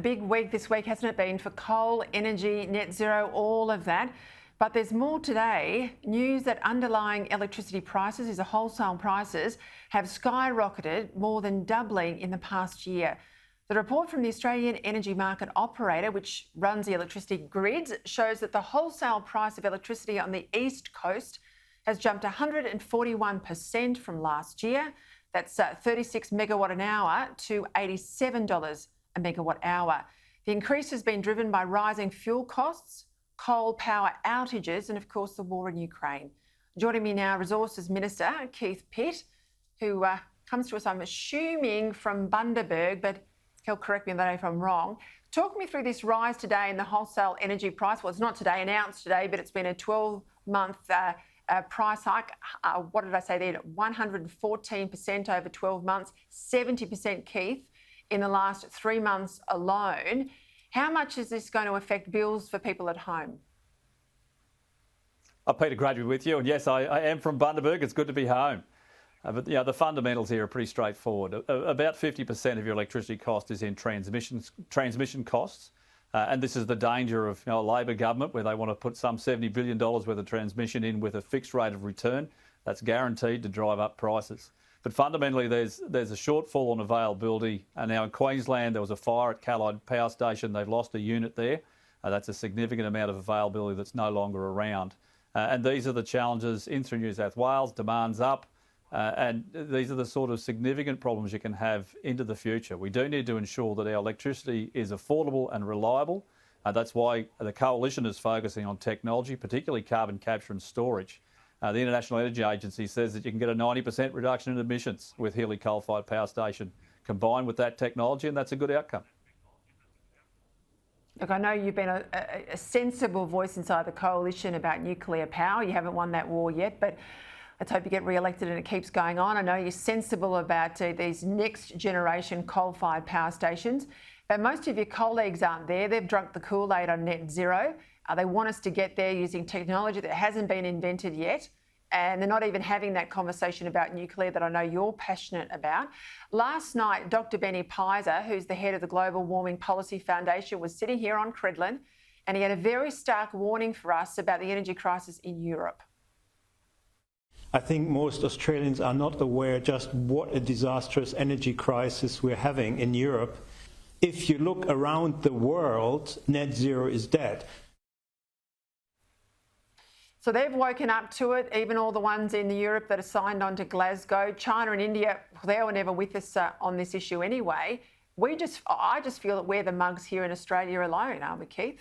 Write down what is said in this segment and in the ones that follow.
Big week this week, hasn't it been, for coal, energy, net zero, all of that. But there's more today. News that underlying electricity prices, these are wholesale prices, have skyrocketed, more than doubling in the past year. The report from the Australian Energy Market Operator, which runs the electricity grids, shows that the wholesale price of electricity on the East Coast has jumped 141% from last year. That's 36 megawatt an hour to $87 a megawatt hour. The increase has been driven by rising fuel costs, coal power outages, and of course the war in Ukraine. Joining me now, Resources Minister Keith Pitt, who comes to us, I'm assuming, from Bundaberg, but he'll correct me if I'm wrong. Talk me through this rise today in the wholesale energy price. Well, it's not today, announced today, but it's been a 12-month price hike. What did I say there? 114% over 12 months, 70%, Keith, in the last 3 months alone. How much is this going to affect bills for people at home? Peta, great to be with you. And yes, I am from Bundaberg. It's good to be home. But the fundamentals here are pretty straightforward. About 50% of your electricity cost is in transmission costs. And this is the danger of a Labor government, where they want to put some $70 billion worth of transmission in with a fixed rate of return. That's guaranteed to drive up prices. But fundamentally, there's a shortfall on availability. Now in Queensland, there was a fire at Callide Power Station. They've lost a unit there. That's a significant amount of availability that's no longer around. And these are the challenges in through New South Wales. Demand's up. And these are the sort of significant problems you can have into the future. We do need to ensure that our electricity is affordable and reliable. That's why the Coalition is focusing on technology, particularly carbon capture and storage. The International Energy Agency says that you can get a 90% reduction in emissions with Healy coal-fired power station combined with that technology, and that's a good outcome. Look, I know you've been a sensible voice inside the Coalition about nuclear power. You haven't won that war yet, but let's hope you get re-elected and it keeps going on. I know you're sensible about these next generation coal-fired power stations, but most of your colleagues aren't there. They've drunk the Kool-Aid on net zero. They want us to get there using technology that hasn't been invented yet. And they're not even having that conversation about nuclear that I know you're passionate about. Last night, Dr. Benny Pizer, who's the head of the Global Warming Policy Foundation, was sitting here on Credlin, and he had a very stark warning for us about the energy crisis in Europe. I think most Australians are not aware just what a disastrous energy crisis we're having in Europe. If you look around the world, net zero is dead. So they've woken up to it, even all the ones in Europe that are signed on to Glasgow. China and India, they were never with us on this issue anyway. I just feel that we're the mugs here in Australia alone, aren't we, Keith?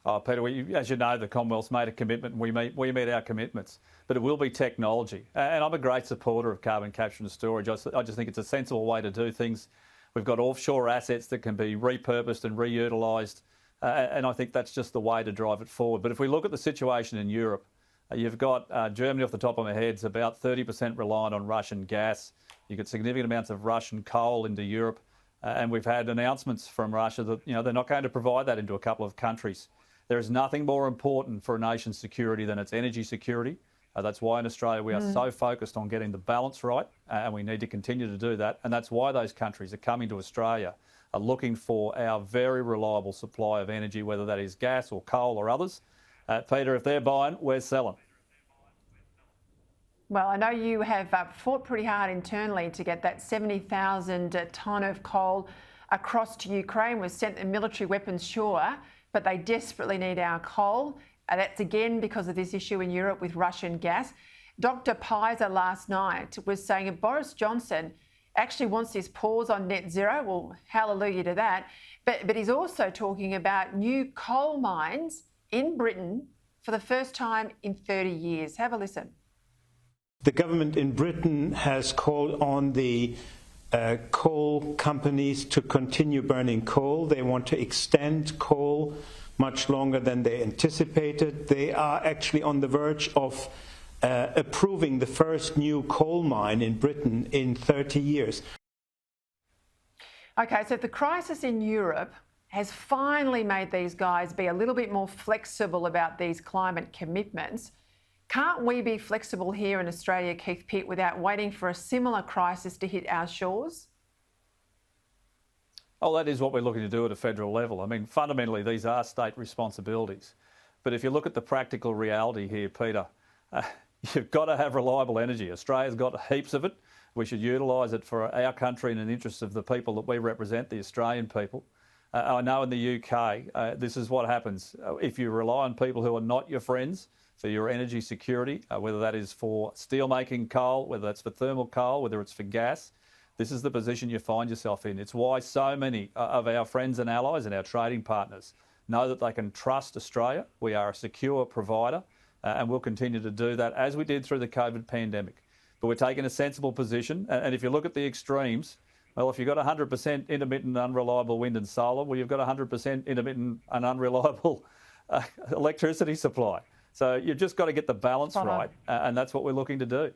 Oh, Peter, as you know, the Commonwealth's made a commitment and we meet our commitments. But it will be technology. And I'm a great supporter of carbon capture and storage. I just think it's a sensible way to do things. We've got offshore assets that can be repurposed and reutilised. And I think that's just the way to drive it forward. But if we look at the situation in Europe, you've got Germany off the top of my head is about 30% reliant on Russian gas. You've got significant amounts of Russian coal into Europe. And we've had announcements from Russia that they're not going to provide that into a couple of countries. There is nothing more important for a nation's security than its energy security. That's why in Australia we are so focused on getting the balance right, and we need to continue to do that. And that's why those countries are coming to Australia, are looking for our very reliable supply of energy, whether that is gas or coal or others. Peter, if they're buying, we're selling. Well, I know you have fought pretty hard internally to get that 70,000 tonne of coal across to Ukraine. We've sent the military weapons, sure, but they desperately need our coal. That's again because of this issue in Europe with Russian gas. Dr. Pizer last night was saying that Boris Johnson actually wants this pause on net zero. Well, hallelujah to that. But he's also talking about new coal mines in Britain for the first time in 30 years. Have a listen. The government in Britain has called on the coal companies to continue burning coal. They want to extend coal much longer than they anticipated. They are actually on the verge of approving the first new coal mine in Britain in 30 years. Okay, so the crisis in Europe has finally made these guys be a little bit more flexible about these climate commitments. Can't we be flexible here in Australia, Keith Pitt, without waiting for a similar crisis to hit our shores? Oh, that is what we're looking to do at a federal level. I mean, fundamentally, these are state responsibilities. But if you look at the practical reality here, Peter, you've got to have reliable energy. Australia's got heaps of it. We should utilise it for our country and in the interests of the people that we represent, the Australian people. I know in the UK, this is what happens. If you rely on people who are not your friends for your energy security, whether that is for steel-making coal, whether that's for thermal coal, whether it's for gas, this is the position you find yourself in. It's why so many of our friends and allies and our trading partners know that they can trust Australia. We are a secure provider and we'll continue to do that as we did through the COVID pandemic. But we're taking a sensible position. And if you look at the extremes, well, if you've got 100% intermittent unreliable wind and solar, well, you've got 100% intermittent and unreliable electricity supply. So you've just got to get the balance right, and that's what we're looking to do.